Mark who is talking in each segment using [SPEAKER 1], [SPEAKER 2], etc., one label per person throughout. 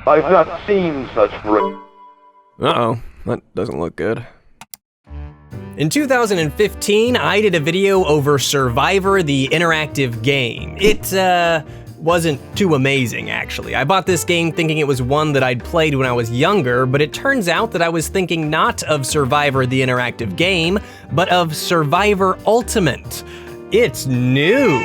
[SPEAKER 1] I've not seen such
[SPEAKER 2] Uh-oh, that doesn't look good. In 2015, I did a video over Survivor the interactive game. It, wasn't too amazing, actually. I bought this game thinking it was one that I'd played when I was younger, but it turns out that I was thinking not of Survivor the interactive game, but of Survivor Ultimate. It's new!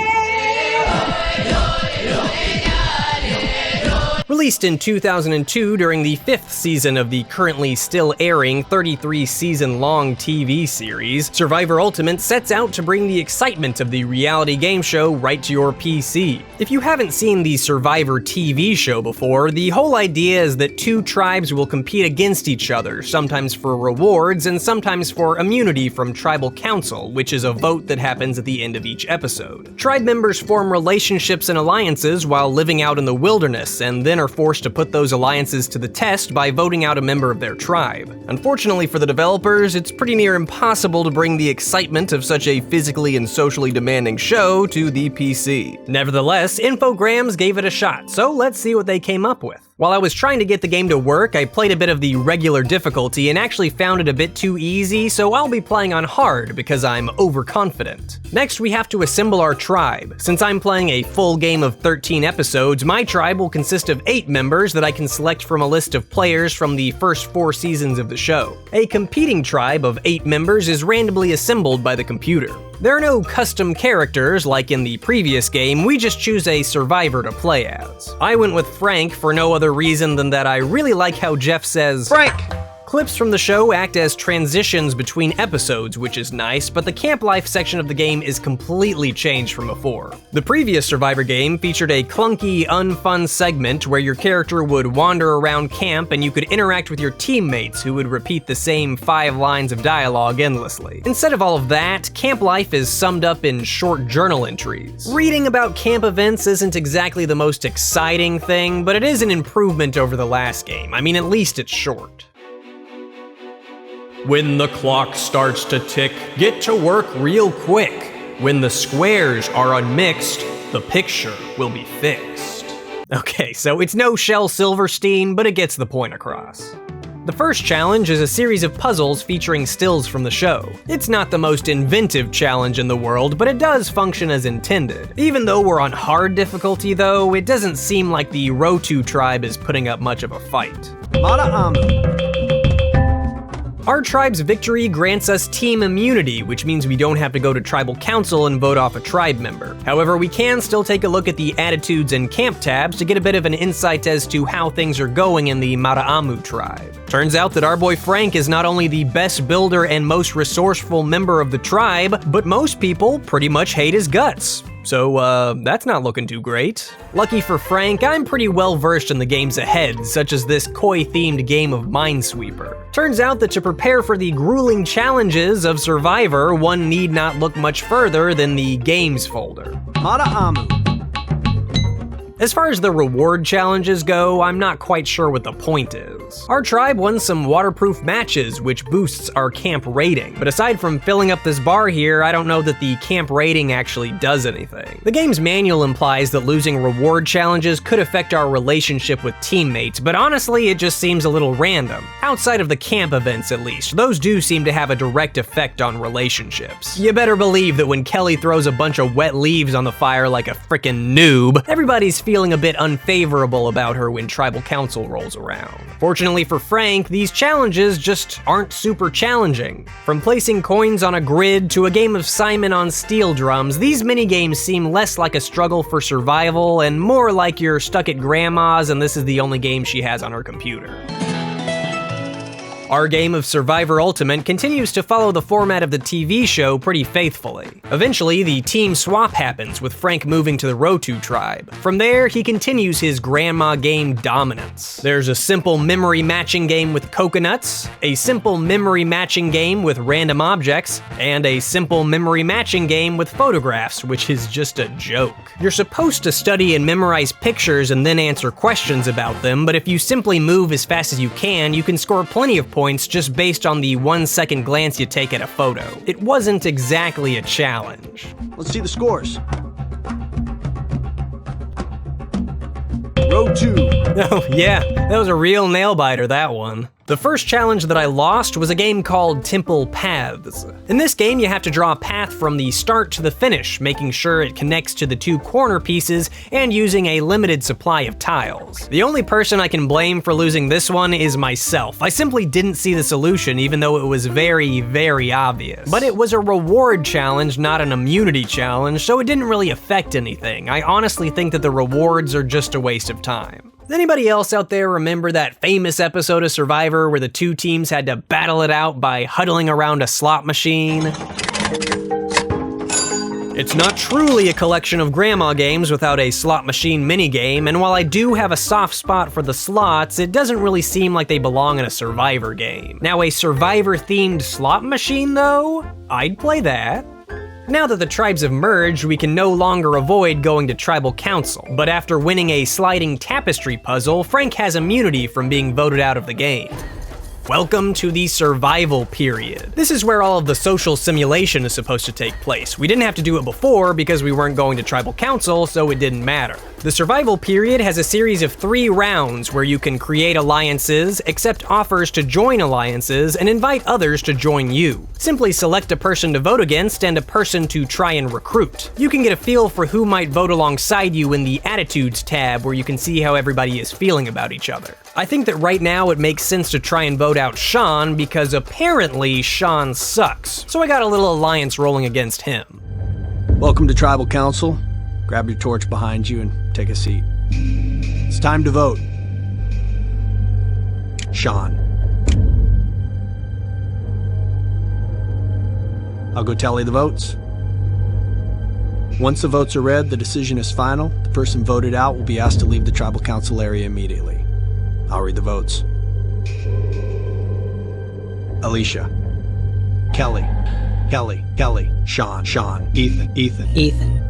[SPEAKER 2] Released in 2002 during the 5th season of the currently still airing 33-season-long TV series, Survivor Ultimate sets out to bring the excitement of the reality game show right to your PC. If you haven't seen the Survivor TV show before, the whole idea is that two tribes will compete against each other, sometimes for rewards and sometimes for immunity from tribal council, which is a vote that happens at the end of each episode. Tribe members form relationships and alliances while living out in the wilderness, and then are forced to put those alliances to the test by voting out a member of their tribe. Unfortunately for the developers, it's pretty near impossible to bring the excitement of such a physically and socially demanding show to the PC. Nevertheless, Infogrames gave it a shot, so let's see what they came up with. While I was trying to get the game to work, I played a bit of the regular difficulty and actually found it a bit too easy, so I'll be playing on hard because I'm overconfident. Next, we have to assemble our tribe. Since I'm playing a full game of 13 episodes, my tribe will consist of 8 members that I can select from a list of players from the first 4 seasons of the show. A competing tribe of 8 members is randomly assembled by the computer. There are no custom characters like in the previous game, we just choose a survivor to play as. I went with Frank for no other reason than that I really like how Jeff says, "Frank!" Clips from the show act as transitions between episodes, which is nice, but the camp life section of the game is completely changed from before. The previous Survivor game featured a clunky, unfun segment where your character would wander around camp and you could interact with your teammates who would repeat the same 5 lines of dialogue endlessly. Instead of all of that, camp life is summed up in short journal entries. Reading about camp events isn't exactly the most exciting thing, but it is an improvement over the last game. I mean, at least it's short. When the clock starts to tick, get to work real quick. When the squares are unmixed, the picture will be fixed. Okay, so it's no Shel Silverstein, but it gets the point across. The first challenge is a series of puzzles featuring stills from the show. It's not the most inventive challenge in the world, but it does function as intended. Even though we're on hard difficulty though, it doesn't seem like the Rotu tribe is putting up much of a fight. Our tribe's victory grants us team immunity, which means we don't have to go to tribal council and vote off a tribe member. However, we can still take a look at the attitudes and camp tabs to get a bit of an insight as to how things are going in the Mara'amu tribe. Turns out that our boy Frank is not only the best builder and most resourceful member of the tribe, but most people pretty much hate his guts. So, that's not looking too great. Lucky for Frank, I'm pretty well versed in the games ahead, such as this koi-themed game of Minesweeper. Turns out that to prepare for the grueling challenges of Survivor, one need not look much further than the Games folder. Mara'amu. As far as the reward challenges go, I'm not quite sure what the point is. Our tribe won some waterproof matches, which boosts our camp rating. But aside from filling up this bar here, I don't know that the camp rating actually does anything. The game's manual implies that losing reward challenges could affect our relationship with teammates, but honestly, it just seems a little random. Outside of the camp events at least, those do seem to have a direct effect on relationships. You better believe that when Kelly throws a bunch of wet leaves on the fire like a frickin' noob, everybody's feeling a bit unfavorable about her when tribal council rolls around. Fortunately for Frank, these challenges just aren't super challenging. From placing coins on a grid to a game of Simon on steel drums, these minigames seem less like a struggle for survival and more like you're stuck at grandma's and this is the only game she has on her computer. Our game of Survivor Ultimate continues to follow the format of the TV show pretty faithfully. Eventually, the team swap happens with Frank moving to the Rotu tribe. From there, he continues his grandma game dominance. There's a simple memory matching game with coconuts, a simple memory matching game with random objects, and a simple memory matching game with photographs, which is just a joke. You're supposed to study and memorize pictures and then answer questions about them, but if you simply move as fast as you can score plenty of points just based on the 1-second glance you take at a photo. It wasn't exactly a challenge.
[SPEAKER 3] Let's see the scores. Row Round 2.
[SPEAKER 2] Oh yeah, that was a real nail-biter, that one. The first challenge that I lost was a game called Temple Paths. In this game, you have to draw a path from the start to the finish, making sure it connects to the 2 corner pieces and using a limited supply of tiles. The only person I can blame for losing this one is myself. I simply didn't see the solution, even though it was very, very obvious. But it was a reward challenge, not an immunity challenge, so it didn't really affect anything. I honestly think that the rewards are just a waste of time. Anybody else out there remember that famous episode of Survivor where the 2 teams had to battle it out by huddling around a slot machine? It's not truly a collection of grandma games without a slot machine minigame, and while I do have a soft spot for the slots, it doesn't really seem like they belong in a Survivor game. Now, a Survivor-themed slot machine, though? I'd play that. Now that the tribes have merged, we can no longer avoid going to tribal council, but after winning a sliding tapestry puzzle, Frank has immunity from being voted out of the game. Welcome to the survival period. This is where all of the social simulation is supposed to take place. We didn't have to do it before because we weren't going to tribal council, so it didn't matter. The survival period has a series of 3 rounds where you can create alliances, accept offers to join alliances, and invite others to join you. Simply select a person to vote against and a person to try and recruit. You can get a feel for who might vote alongside you in the Attitudes tab, where you can see how everybody is feeling about each other. I think that right now it makes sense to try and vote out Sean because apparently Sean sucks. So I got a little alliance rolling against him.
[SPEAKER 3] Welcome to Tribal Council. Grab your torch behind you and take a seat. It's time to vote. Sean. I'll go tally the votes. Once the votes are read, the decision is final. The person voted out will be asked to leave the Tribal Council area immediately. I'll read the votes. Alicia. Kelly. Sean. Ethan.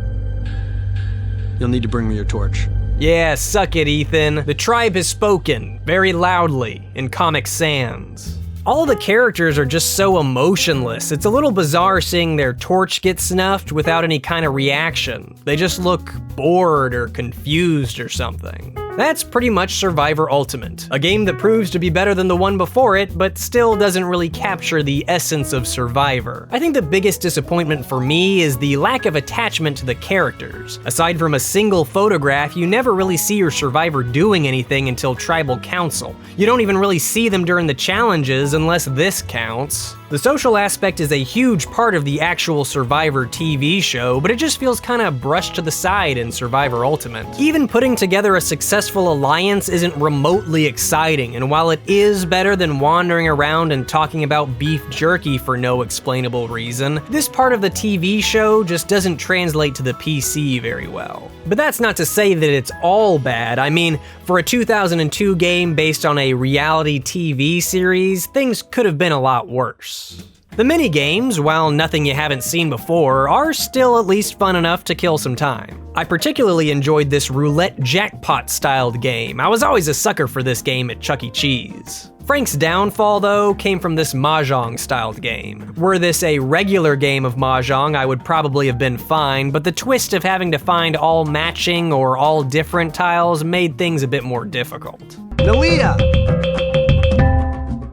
[SPEAKER 3] You'll need to bring me your torch.
[SPEAKER 2] Yeah, suck it, Ethan. The tribe has spoken, very loudly, in Comic Sans. All the characters are just so emotionless. It's a little bizarre seeing their torch get snuffed without any kind of reaction. They just look bored or confused or something. That's pretty much Survivor Ultimate, a game that proves to be better than the one before it, but still doesn't really capture the essence of Survivor. I think the biggest disappointment for me is the lack of attachment to the characters. Aside from a single photograph, you never really see your Survivor doing anything until Tribal Council. You don't even really see them during the challenges unless this counts. The social aspect is a huge part of the actual Survivor TV show, but it just feels kind of brushed to the side in Survivor Ultimate. Even putting together a successful alliance isn't remotely exciting, and while it is better than wandering around and talking about beef jerky for no explainable reason, this part of the TV show just doesn't translate to the PC very well. But that's not to say that it's all bad. I mean, for a 2002 game based on a reality TV series, things could have been a lot worse. The mini-games, while nothing you haven't seen before, are still at least fun enough to kill some time. I particularly enjoyed this roulette jackpot-styled game. I was always a sucker for this game at Chuck E. Cheese. Frank's downfall, though, came from this Mahjong-styled game. Were this a regular game of Mahjong, I would probably have been fine, but the twist of having to find all matching or all different tiles made things a bit more difficult.
[SPEAKER 3] Nalia!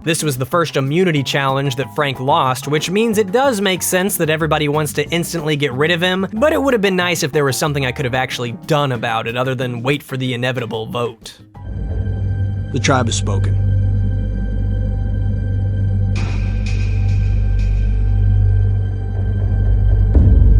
[SPEAKER 2] This was the first immunity challenge that Frank lost, which means it does make sense that everybody wants to instantly get rid of him, but it would have been nice if there was something I could have actually done about it other than wait for the inevitable vote.
[SPEAKER 3] The tribe has spoken.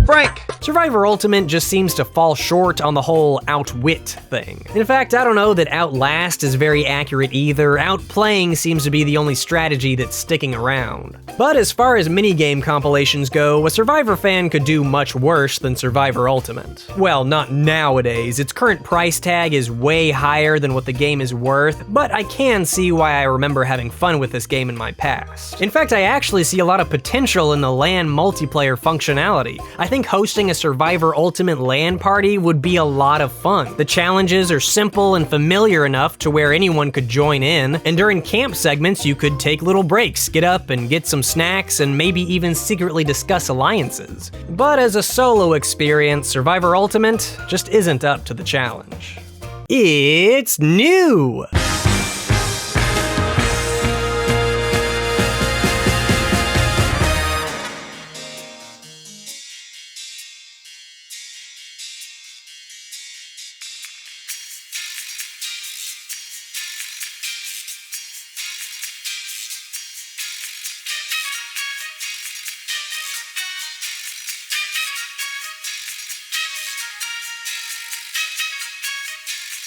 [SPEAKER 3] Frank!
[SPEAKER 2] Survivor Ultimate just seems to fall short on the whole outwit thing. In fact, I don't know that outlast is very accurate either. Outplaying seems to be the only strategy that's sticking around. But as far as minigame compilations go, a Survivor fan could do much worse than Survivor Ultimate. Well, not nowadays. Its current price tag is way higher than what the game is worth, but I can see why I remember having fun with this game in my past. In fact, I actually see a lot of potential in the LAN multiplayer functionality. I think hosting a Survivor Ultimate LAN party would be a lot of fun. The challenges are simple and familiar enough to where anyone could join in, and during camp segments you could take little breaks, get up and get some snacks, and maybe even secretly discuss alliances. But as a solo experience, Survivor Ultimate just isn't up to the challenge. It's new!